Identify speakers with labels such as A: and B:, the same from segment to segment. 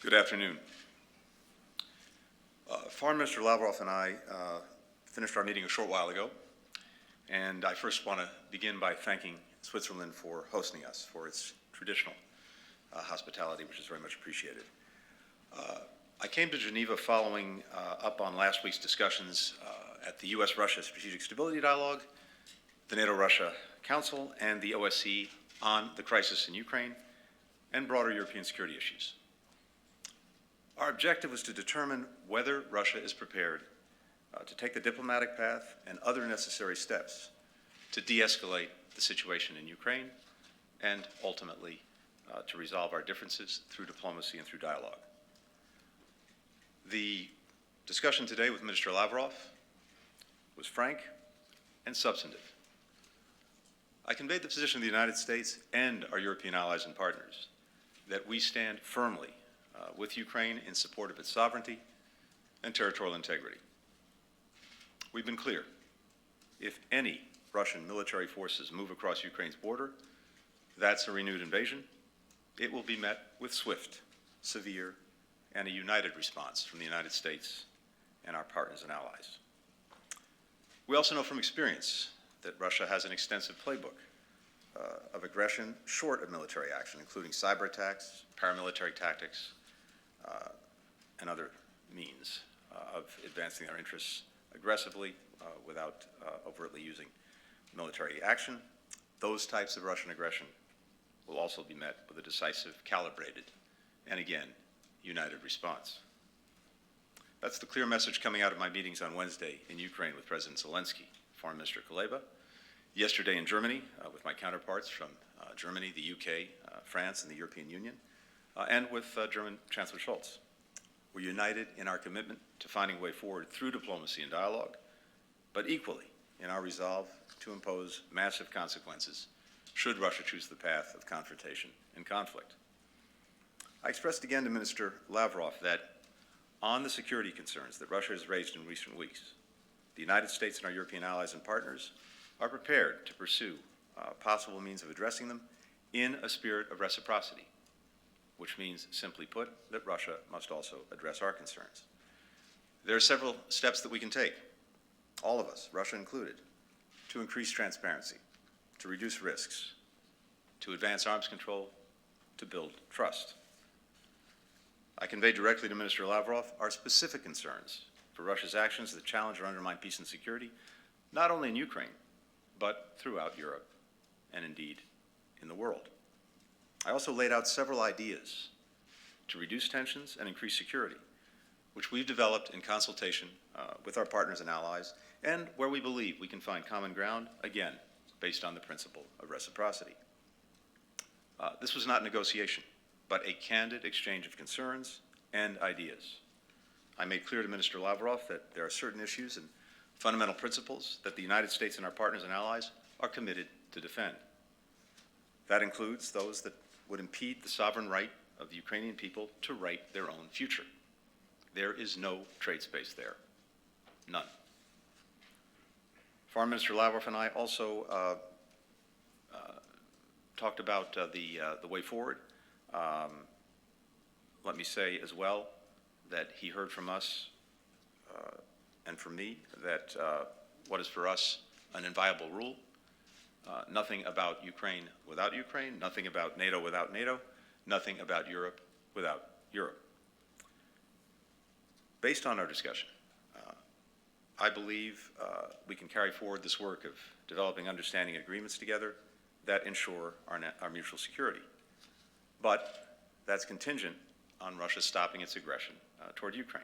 A: Good afternoon. Foreign Minister Lavrov and I finished our meeting a short while ago, and I first want to begin by thanking Switzerland for hosting us, for its traditional hospitality, which is very much appreciated. I came to Geneva following up on last week's discussions at the U.S.-Russia Strategic Stability Dialogue, the NATO-Russia Council, and the OSCE on the crisis in Ukraine and broader European security issues. Our objective was to determine whether Russia is prepared to take the diplomatic path and other necessary steps to de-escalate the situation in Ukraine and ultimately to resolve our differences through diplomacy and through dialogue. The discussion today with Minister Lavrov was frank and substantive. I conveyed the position of the United States and our European allies and partners that we stand firmly with Ukraine in support of its sovereignty and territorial integrity. We've been clear. If any Russian military forces move across Ukraine's border, that's a renewed invasion. It will be met with swift, severe, and a united response from the United States and our partners and allies. We also know from experience that Russia has an extensive playbook of aggression short of military action, including cyber attacks, paramilitary tactics, and other means of advancing their interests aggressively without overtly using military action. Those types of Russian aggression will also be met with a decisive, calibrated, and again, united response. That's the clear message coming out of my meetings on Wednesday in Ukraine with President Zelensky, Foreign Minister Kuleba, yesterday in Germany with my counterparts from Germany, the UK, France, and the European Union, and with German Chancellor Scholz. We're united in our commitment to finding a way forward through diplomacy and dialogue, but equally in our resolve to impose massive consequences should Russia choose the path of confrontation and conflict. I expressed again to Minister Lavrov that on the security concerns that Russia has raised in recent weeks, the United States and our European allies and partners are prepared to pursue possible means of addressing them in a spirit of reciprocity, which means, simply put, that Russia must also address our concerns. There are several steps that we can take, all of us, Russia included, to increase transparency, to reduce risks, to advance arms control, to build trust. I conveyed directly to Minister Lavrov our specific concerns for Russia's actions that challenge or undermine peace and security, not only in Ukraine, but throughout Europe, and indeed in the world. I also laid out several ideas to reduce tensions and increase security, which we've developed in consultation with our partners and allies, and where we believe we can find common ground, again, based on the principle of reciprocity. This was not negotiation, but a candid exchange of concerns and ideas. I made clear to Minister Lavrov that there are certain issues and fundamental principles that the United States and our partners and allies are committed to defend. That includes those that would impede the sovereign right of the Ukrainian people to write their own future. There is no trade space there, none. Foreign Minister Lavrov and I also talked about the way forward. Let me say as well that he heard from us and from me that what is for us an inviolable rule, nothing about Ukraine without Ukraine, nothing about NATO without NATO, nothing about Europe without Europe. Based on our discussion, I believe we can carry forward this work of developing understanding agreements together that ensure our mutual security. But that's contingent on Russia stopping its aggression toward Ukraine.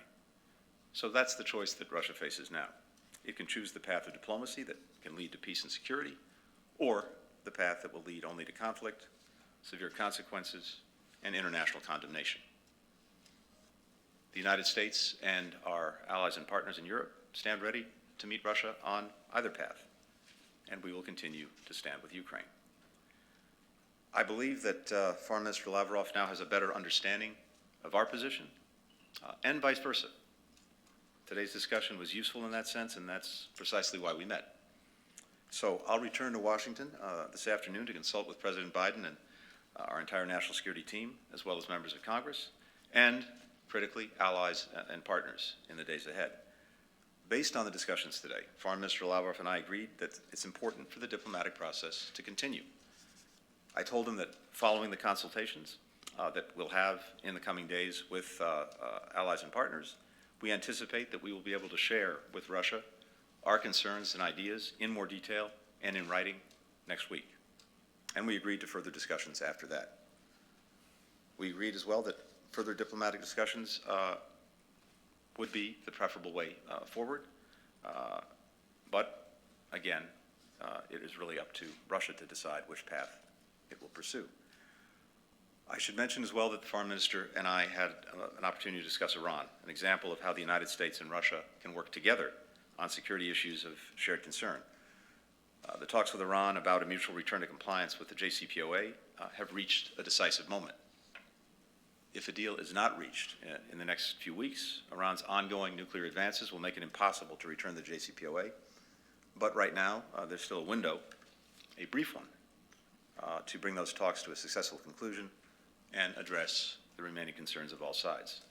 A: So that's the choice that Russia faces now. It can choose the path of diplomacy that can lead to peace and security, or the path that will lead only to conflict, severe consequences, and international condemnation. The United States and our allies and partners in Europe stand ready to meet Russia on either path, and we will continue to stand with Ukraine. I believe that Foreign Minister Lavrov now has a better understanding of our position, and vice versa. Today's discussion was useful in that sense, and that's precisely why we met. So I'll return to Washington this afternoon to consult with President Biden and our entire national security team, as well as members of Congress, and, critically, allies and partners in the days ahead. Based on the discussions today, Foreign Minister Lavrov and I agreed that it's important for the diplomatic process to continue. I told him that following the consultations that we'll have in the coming days with allies and partners, we anticipate that we will be able to share with Russia our concerns and ideas in more detail and in writing next week. And we agreed to further discussions after that. We agreed as well that further diplomatic discussions would be the preferable way forward. But again, it is really up to Russia to decide which path it will pursue. I should mention as well that the Foreign Minister and I had an opportunity to discuss Iran, an example of how the United States and Russia can work together on security issues of shared concern. The talks with Iran about a mutual return to compliance with the JCPOA have reached a decisive moment. If a deal is not reached in the next few weeks, Iran's ongoing nuclear advances will make it impossible to return to the JCPOA. But right now, there's still a window, a brief one, to bring those talks to a successful conclusion and address the remaining concerns of all sides.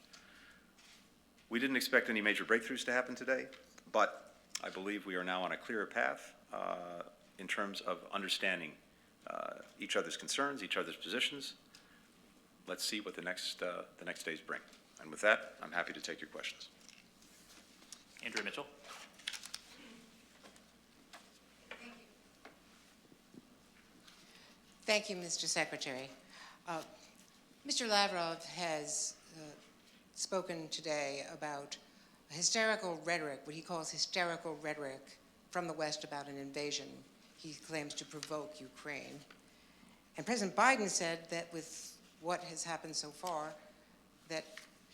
A: We didn't expect any major breakthroughs to happen today, but I believe we are now on a clearer path in terms of understanding each other's concerns, each other's positions. Let's see what the next days bring. And with that, I'm happy to take your questions.
B: Andrea Mitchell.
C: Thank you, Mr. Secretary. Mr. Lavrov has spoken today about hysterical rhetoric, what he calls hysterical rhetoric from the West about an invasion he claims to provoke Ukraine. And President Biden said that with what has happened so far, that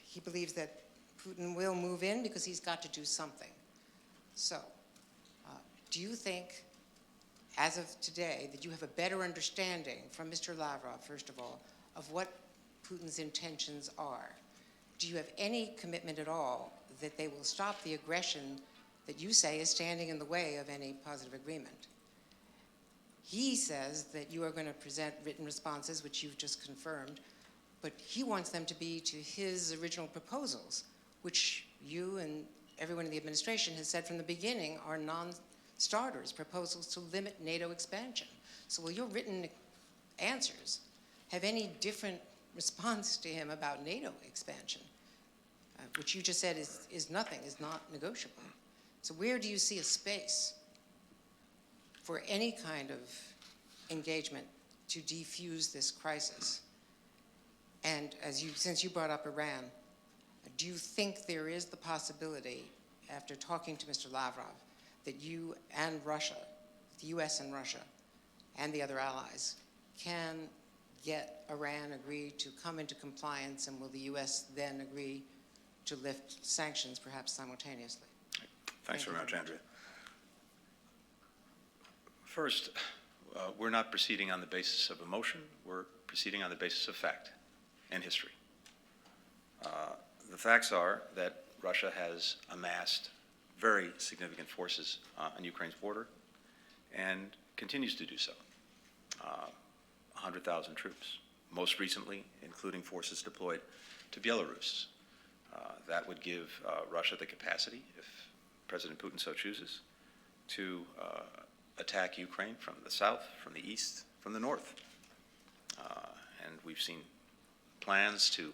C: he believes that Putin will move in because he's got to do something. So, do you think, as of today, that you have a better understanding from Mr. Lavrov, first of all, of what Putin's intentions are? Do you have any commitment at all that they will stop the aggression that you say is standing in the way of any positive agreement? He says that you are going to present written responses, which you've just confirmed, but he wants them to be to his original proposals, which you and everyone in the administration has said from the beginning are non-starters, proposals to limit NATO expansion. So will your written answers have any different response to him about NATO expansion, which you just said is nothing, is not negotiable? So where do you see a space for any kind of engagement to defuse this crisis? And since you brought up Iran, do you think there is the possibility, after talking to Mr. Lavrov, that you and Russia, the U.S. and Russia, and the other allies, can get Iran agreed to come into compliance, and will the U.S. then agree to lift sanctions, perhaps simultaneously?
A: Thanks very much, Andrea. First, we're not proceeding on the basis of emotion. We're proceeding on the basis of fact and history. The facts are that Russia has amassed very significant forces on Ukraine's border and continues to do so. 100,000 troops, most recently including forces deployed to Belarus. That would give Russia the capacity, if President Putin so chooses, to attack Ukraine from the south, from the east, from the north. And we've seen plans to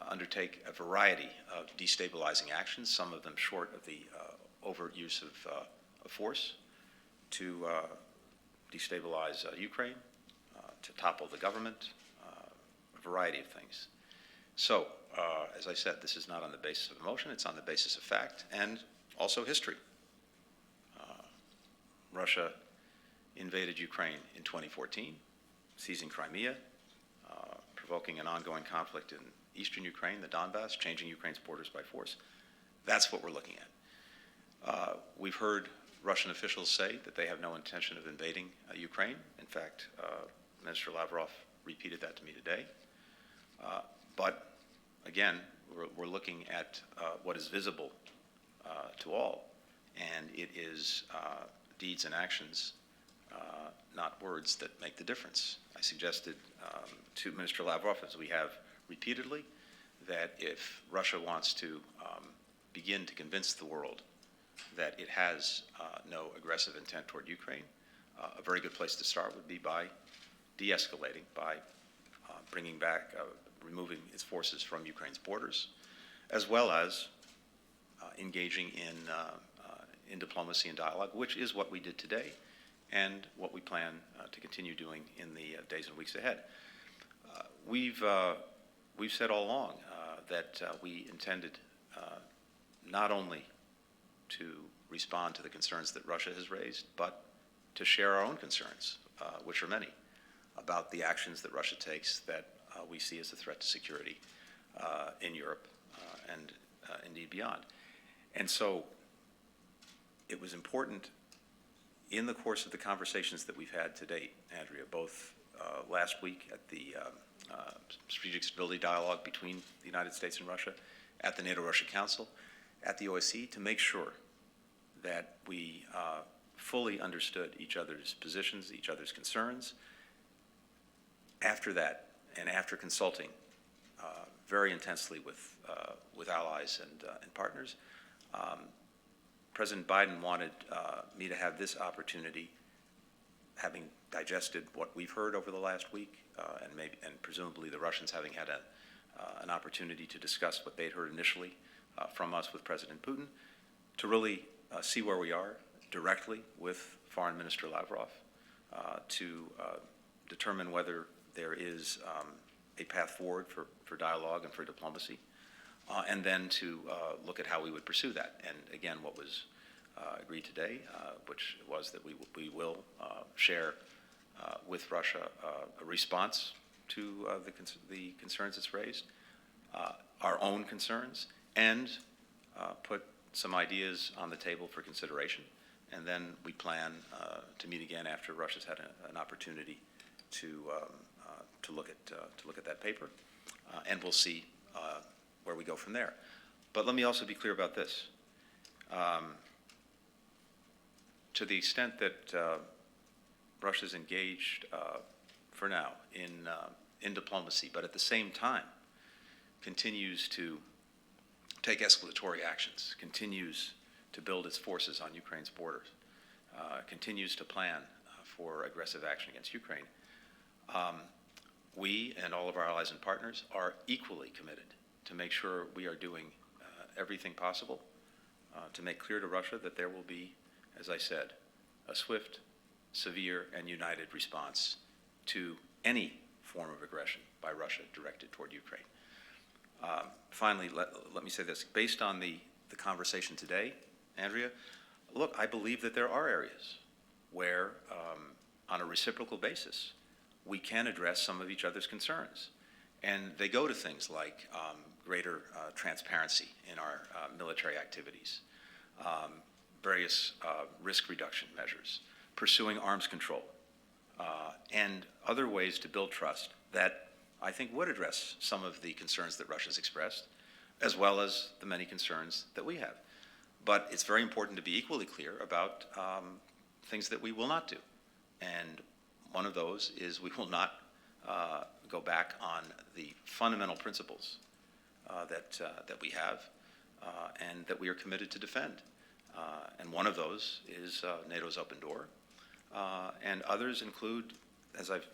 A: undertake a variety of destabilizing actions, some of them short of the overt use of force, to destabilize Ukraine, to topple the government, a variety of things. So, as I said, this is not on the basis of emotion, it's on the basis of fact and also history. Russia invaded Ukraine in 2014, seizing Crimea, provoking an ongoing conflict in eastern Ukraine, the Donbass, changing Ukraine's borders by force. That's what we're looking at. We've heard Russian officials say that they have no intention of invading Ukraine. In fact, Minister Lavrov repeated that to me today. But again, we're looking at what is visible to all, and it is deeds and actions, not words, that make the difference. I suggested to Minister Lavrov, as we have repeatedly, that if Russia wants to begin to convince the world that it has no aggressive intent toward Ukraine, a very good place to start would be by de-escalating, by bringing back, removing its forces from Ukraine's borders, as well as engaging in diplomacy and dialogue, which is what we did today and what we plan to continue doing in the days and weeks ahead. We've said all along that we intended not only to respond to the concerns that Russia has raised, but to share our own concerns, which are many, about the actions that Russia takes that we see as a threat to security in Europe and indeed beyond. And so it was important in the course of the conversations that we've had to date, Andrea, both last week at the Strategic Stability Dialogue between the United States and Russia, at the NATO-Russia Council, at the OSCE, to make sure that we fully understood each other's positions, each other's concerns. After that, and after consulting very intensely with allies and partners, President Biden wanted me to have this opportunity, having digested what we've heard over the last week, and presumably the Russians having had an opportunity to discuss what they'd heard initially from us with President Putin, to really see where we are directly with Foreign Minister Lavrov, to determine whether there is a path forward for dialogue and for diplomacy, and then to look at how we would pursue that. And again, what was agreed today, which was that we will share with Russia a response to the concerns it's raised, our own concerns, and put some ideas on the table for consideration. And then we plan to meet again after Russia's had an opportunity to look at that paper, and we'll see where we go from there. But let me also be clear about this. To the extent that Russia's engaged for now in diplomacy, but at the same time continues to take escalatory actions, continues to build its forces on Ukraine's borders, continues to plan for aggressive action against Ukraine, we and all of our allies and partners are equally committed to make sure we are doing everything possible to make clear to Russia that there will be, as I said, a swift, severe, and united response to any form of aggression by Russia directed toward Ukraine. Finally, let me say this. Based on the conversation today, Andrea, look, I believe that there are areas where, on a reciprocal basis, we can address some of each other's concerns. And they go to things like greater transparency in our military activities, various risk reduction measures, pursuing arms control, and other ways to build trust that I think would address some of the concerns that Russia's expressed, as well as the many concerns that we have. But it's very important to be equally clear about things that we will not do. And one of those is we will not go back on the fundamental principles that we have and that we are committed to defend. And one of those is NATO's open door. And others include, as I've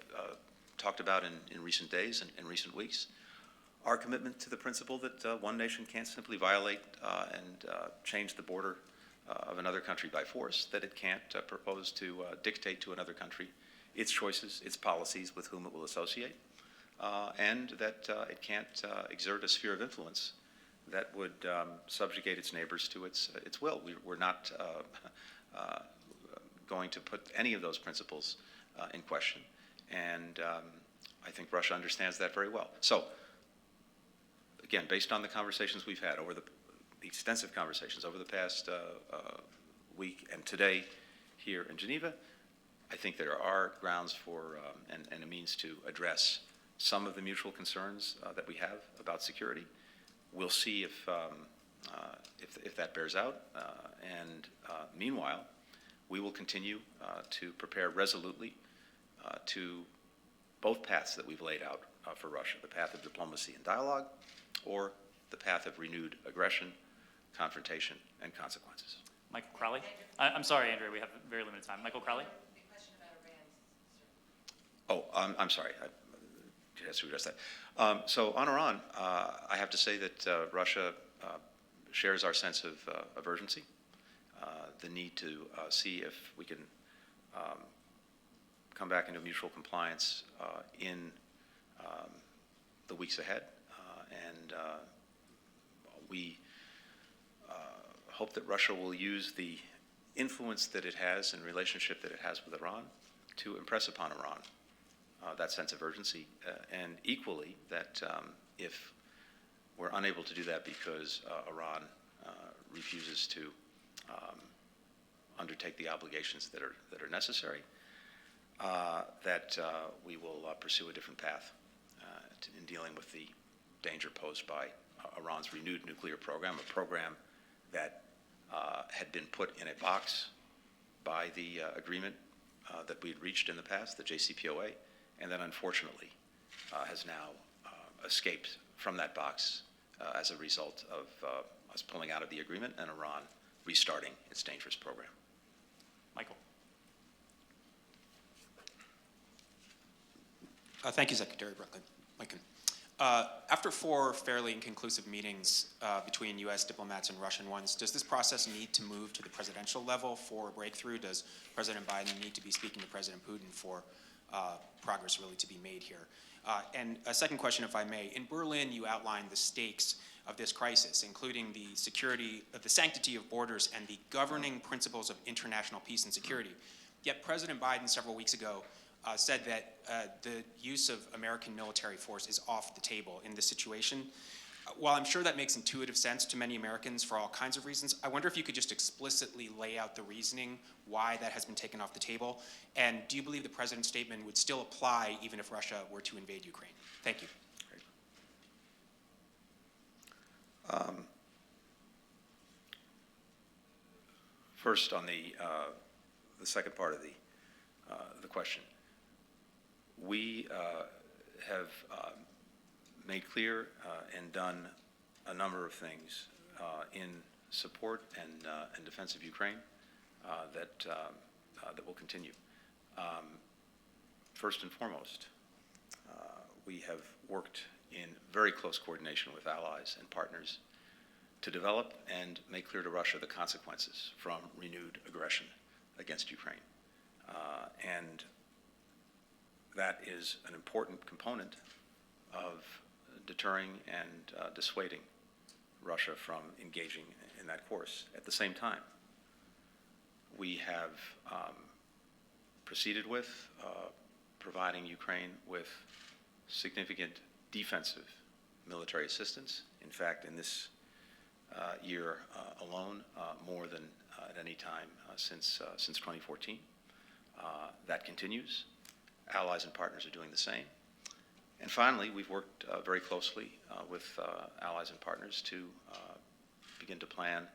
A: talked about in recent days and in recent weeks, our commitment to the principle that one nation can't simply violate and change the border of another country by force, that it can't propose to dictate to another country its choices, its policies, with whom it will associate, and that it can't exert a sphere of influence that would subjugate its neighbors to its will. We're not going to put any of those principles in question, and I think Russia understands that very well. So, again, based on the conversations we've had over the extensive conversations over the past week and today here in Geneva, I think there are grounds for and a means to address some of the mutual concerns that we have about security. We'll see if that bears out. And meanwhile, we will continue to prepare resolutely to both paths that we've laid out for Russia, the path of diplomacy and dialogue, or the path of renewed aggression, confrontation, and consequences.
B: Michael Crowley. I'm sorry, Andrea, we have very limited time. Michael Crowley.
C: The question about Iran, sir.
A: Oh, I'm sorry. I has to address that. So on Iran, I have to say that Russia shares our sense of urgency, the need to see if we can come back into mutual compliance in the weeks ahead. And we hope that Russia will use the influence that it has and relationship that it has with Iran to impress upon Iran that sense of urgency, and equally that if we're unable to do that because Iran refuses to undertake the obligations that are necessary, that we will pursue a different path in dealing with the danger posed by Iran's renewed nuclear program, a program that had been put in a box by the agreement that we had reached in the past, the JCPOA, and that unfortunately has now escaped from that box as a result of us pulling out of the agreement and Iran restarting its dangerous program.
B: Michael.
D: Thank you, Secretary Blinken. After 4 fairly inconclusive meetings between U.S. diplomats and Russian ones, does this process need to move to the presidential level for a breakthrough? Does President Biden need to be speaking to President Putin for progress really to be made here? And a second question, if I may. In Berlin, you outlined the stakes of this crisis, including the security, the sanctity of borders, and the governing principles of international peace and security. Yet President Biden several weeks ago said that the use of American military force is off the table in this situation. While I'm sure that makes intuitive sense to many Americans for all kinds of reasons, I wonder if you could just explicitly lay out the reasoning why that has been taken off the table. And do you believe the President's statement would still apply even if Russia were to invade Ukraine? Thank you.
A: First, on the second part of the question, we have made clear and done a number of things in support and defense of Ukraine that will continue. First and foremost, we have worked in very close coordination with allies and partners to develop and make clear to Russia the consequences from renewed aggression against Ukraine. And that is an important component of deterring and dissuading Russia from engaging in that course. At the same time, we have proceeded with providing Ukraine with significant defensive military assistance. In fact, in this year alone, more than at any time since 2014. That continues. Allies and partners are doing the same. And finally, we've worked very closely with allies and partners to begin to plan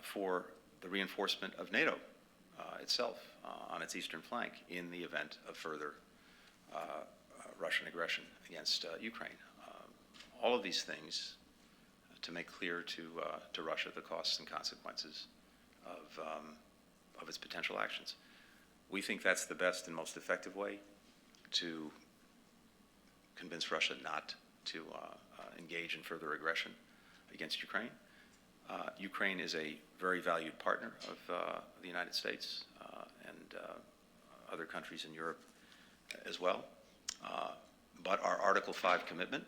A: for the reinforcement of NATO itself on its eastern flank in the event of further Russian aggression against Ukraine. All of these things to make clear to Russia the costs and consequences of its potential actions. We think that's the best and most effective way to convince Russia not to engage in further aggression against Ukraine. Ukraine is a very valued partner of the United States and other countries in Europe as well. But our Article 5 commitment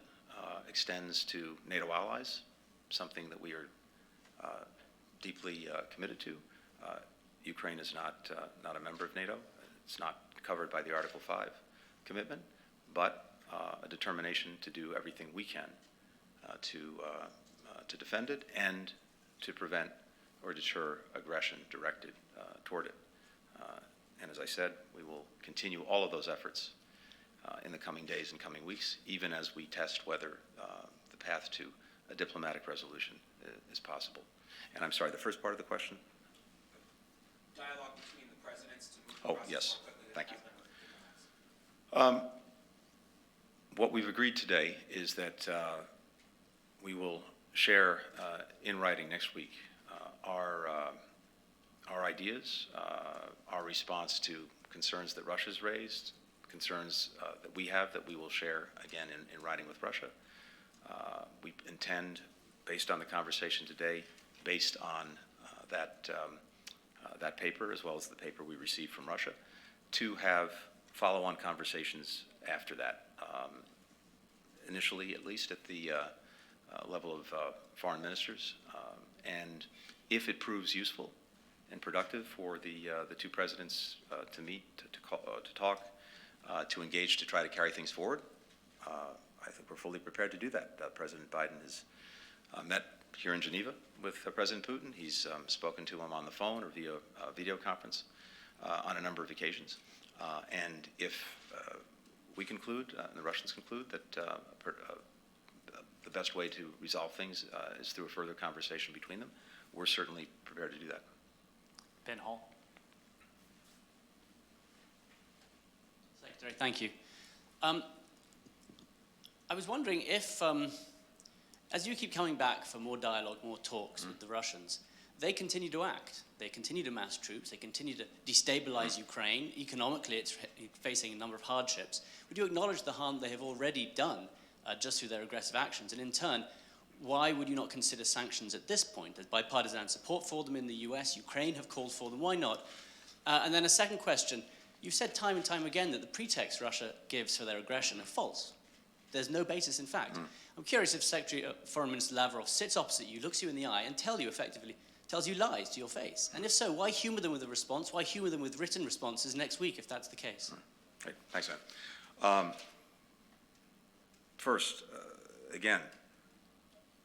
A: extends to NATO allies, something that we are deeply committed to. Ukraine is not a member of NATO. It's not covered by the Article 5 commitment, but a determination to do everything we can to defend it and to prevent or deter aggression directed toward it. And as I said, we will continue all of those efforts in the coming days and coming weeks, even as we test whether the path to a diplomatic resolution is possible. And I'm sorry, the first part of the question?
D: Dialogue between the presidents to move the
A: Oh,
D: process
A: yes.
D: more quickly than
A: Thank
D: it
A: you.
D: has been with
A: What we've agreed today is that we will share in writing next week our ideas, our response to concerns that Russia's raised, concerns that we have that we will share again in writing with Russia. We intend, based on the conversation today, based on that paper as well as the paper we received from Russia, to have follow-on conversations after that. Initially, at least, at the level of foreign ministers, and if it proves useful and productive for the two presidents to meet, to talk, to engage, to try to carry things forward, I think we're fully prepared to do that. President Biden has met here in Geneva with President Putin. He's spoken to him on the phone or via video conference on a number of occasions. And if we conclude, and the Russians conclude, that the best way to resolve things is through a further conversation between them, we're certainly prepared to do that.
B: Ben Hall.
E: Secretary, thank you. I was wondering if, as you keep coming back for more dialogue, more talks with the Russians, they continue to act. They continue to mass troops. They continue to destabilize Ukraine. Economically, it's facing a number of hardships. Would you acknowledge the harm they have already done just through their aggressive actions? And in turn, why would you not consider sanctions at this point? There's bipartisan support for them in the US. Ukraine have called for them. Why not? And then a second question. You've said time and time again that the pretext Russia gives for their aggression are false. There's no basis in fact. I'm curious if Foreign Minister Lavrov sits opposite you, looks you in the eye, and tells you lies to your face. And if so, why humor them with a response? Why humor them with written responses next week if that's the case?
A: Okay. Thanks, Ed. First, again,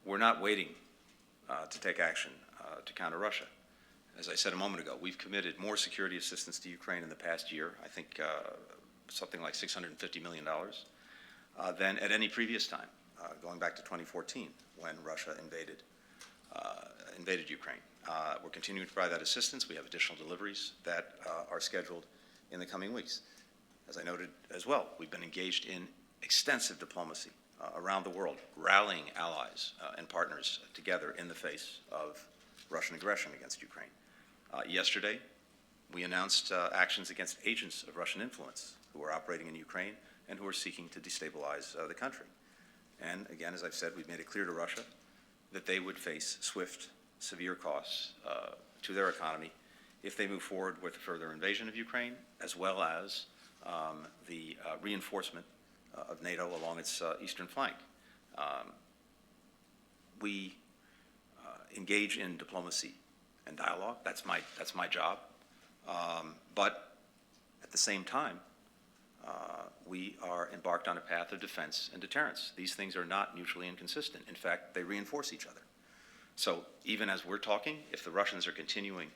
A: we're not waiting to take action to counter Russia. As I said a moment ago, we've committed more security assistance to Ukraine in the past year, I think something like $650 million, than at any previous time, going back to 2014 when Russia invaded Ukraine. We're continuing to provide that assistance. We have additional deliveries that are scheduled in the coming weeks. As I noted as well, we've been engaged in extensive diplomacy around the world, rallying allies and partners together in the face of Russian aggression against Ukraine. Yesterday, we announced actions against agents of Russian influence who are operating in Ukraine and who are seeking to destabilize the country. And again, as I've said, we've made it clear to Russia that they would face swift, severe costs to their economy if they move forward with a further invasion of Ukraine, as well as the reinforcement of NATO along its eastern flank. We engage in diplomacy and dialogue. That's my job. But at the same time, we are embarked on a path of defense and deterrence. These things are not mutually inconsistent. In fact, they reinforce each other. So even as we're talking, if the Russians are continuing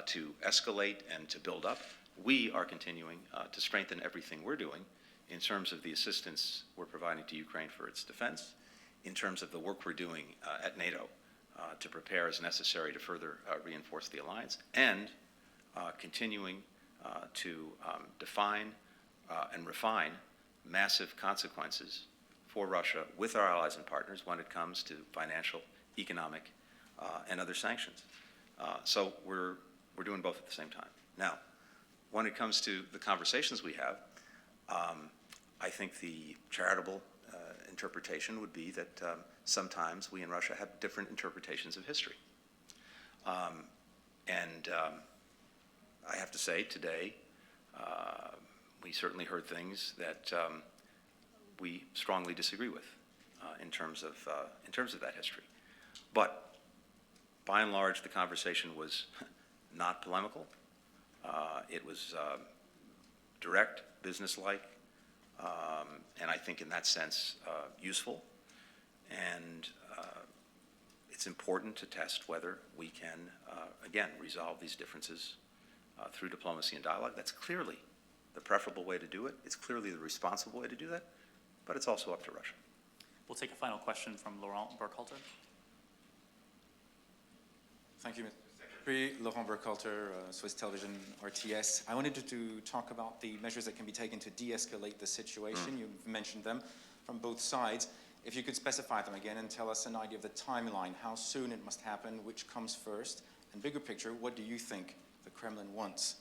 A: to escalate and to build up, we are continuing to strengthen everything we're doing in terms of the assistance we're providing to Ukraine for its defense, in terms of the work we're doing at NATO to prepare as necessary to further reinforce the alliance, and continuing to define and refine massive consequences for Russia with our allies and partners when it comes to financial, economic, and other sanctions. So we're doing both at the same time. Now, when it comes to the conversations we have, I think the charitable interpretation would be that sometimes we in Russia have different interpretations of history. And I have to say today, we certainly heard things that we strongly disagree with in terms of that history. But by and large, the conversation was not polemical. It was direct, businesslike, and I think in that sense useful. And it's important to test whether we can, again, resolve these differences through diplomacy and dialogue. That's clearly the preferable way to do it. It's clearly the responsible way to do that, but it's also up to Russia.
B: We'll take a final question from Laurent Burkhalter.
F: Thank you, Mr. Secretary. Laurent Burkhalter, Swiss Television, RTS. I wanted to talk about the measures that can be taken to de-escalate the situation. You've mentioned them from both sides. If you could specify them again and tell us an idea of the timeline, how soon it must happen, which comes first, and bigger picture, what do you think the Kremlin wants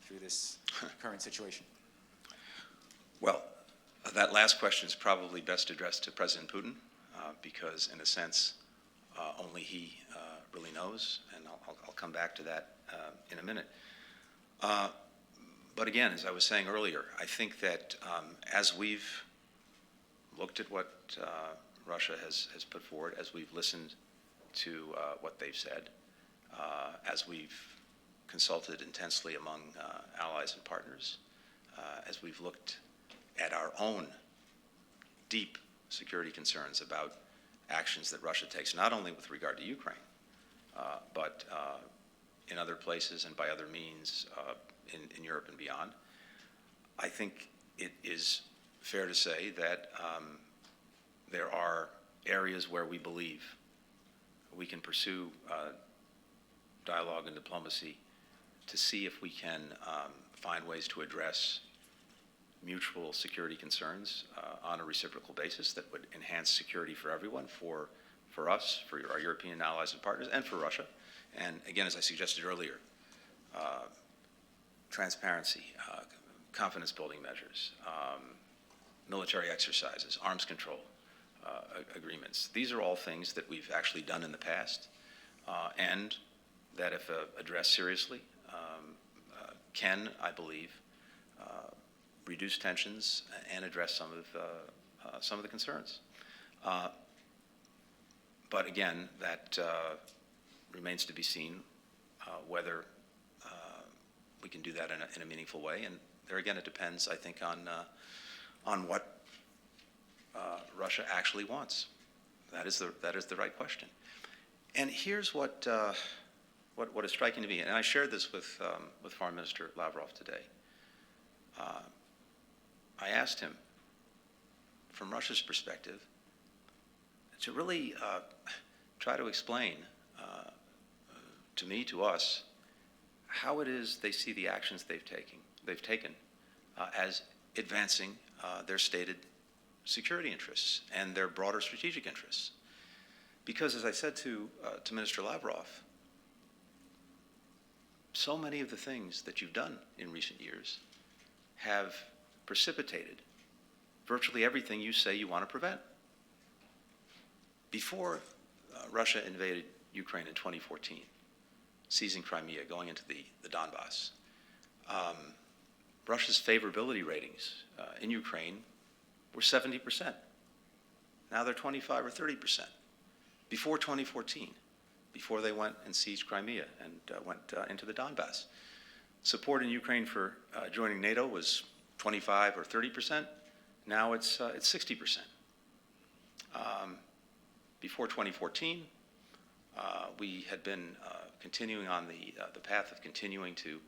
F: through this current situation?
A: Well, that last question is probably best addressed to President Putin, because in a sense, only he really knows, and I'll come back to that in a minute. But again, as I was saying earlier, I think that as we've looked at what Russia has put forward, as we've listened to what they've said, as we've consulted intensely among allies and partners, as we've looked at our own deep security concerns about actions that Russia takes, not only with regard to Ukraine, but in other places and by other means in Europe and beyond. I think it is fair to say that there are areas where we believe we can pursue dialogue and diplomacy to see if we can find ways to address mutual security concerns on a reciprocal basis that would enhance security for everyone, for us, for our European allies and partners, and for Russia. And again, as I suggested earlier, transparency, confidence building measures, military exercises, arms control agreements. These are all things that we've actually done in the past, and that if addressed seriously, can, I believe, reduce tensions and address some of the concerns. But again, that remains to be seen whether we can do that in a meaningful way. And there again, it depends, I think, on what Russia actually wants. That is the right question. And here's what is striking to me, and I shared this with Foreign Minister Lavrov today. I asked him, from Russia's perspective, to really try to explain to me, to us, how it is they see the actions they've taken as advancing their stated security interests and their broader strategic interests. Because, as I said to Minister Lavrov, so many of the things that you've done in recent years have precipitated virtually everything you say you want to prevent. Before Russia invaded Ukraine in 2014, seizing Crimea, going into the Donbass, Russia's favorability ratings in Ukraine were 70%. Now they're 25 or 30%. Before 2014, before they went and seized Crimea and went into the Donbass, support in Ukraine for joining NATO was 25 or 30%. Now it's 60%. Before 2014, we had been continuing on the path of continuing to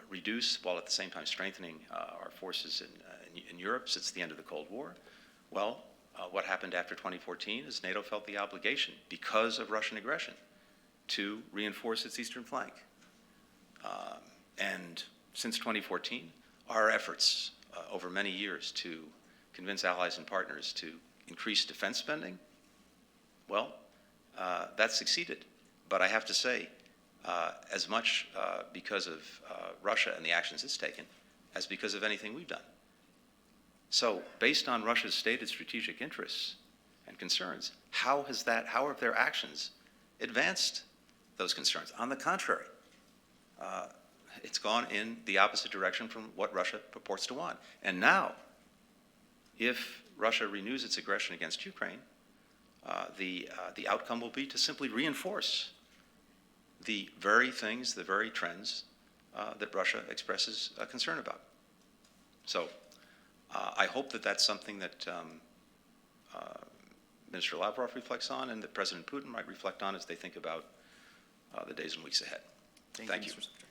A: reduce, while at the same time strengthening our forces in Europe since the end of the Cold War. Well, what happened after 2014 is NATO felt the obligation, because of Russian aggression, to reinforce its eastern flank. And since 2014, our efforts over many years to convince allies and partners to increase defense spending, well, that succeeded. But I have to say, as much because of Russia and the actions it's taken, as because of anything we've done. So, based on Russia's stated strategic interests and concerns, how have their actions advanced those concerns? On the contrary, it's gone in the opposite direction from what Russia purports to want. And now, if Russia renews its aggression against Ukraine, the outcome will be to simply reinforce the very things, the very trends that Russia expresses concern about. So I hope that that's something that Minister Lavrov reflects on and that President Putin might reflect on as they think about the days and weeks ahead. Thank you.
F: Mr. Secretary.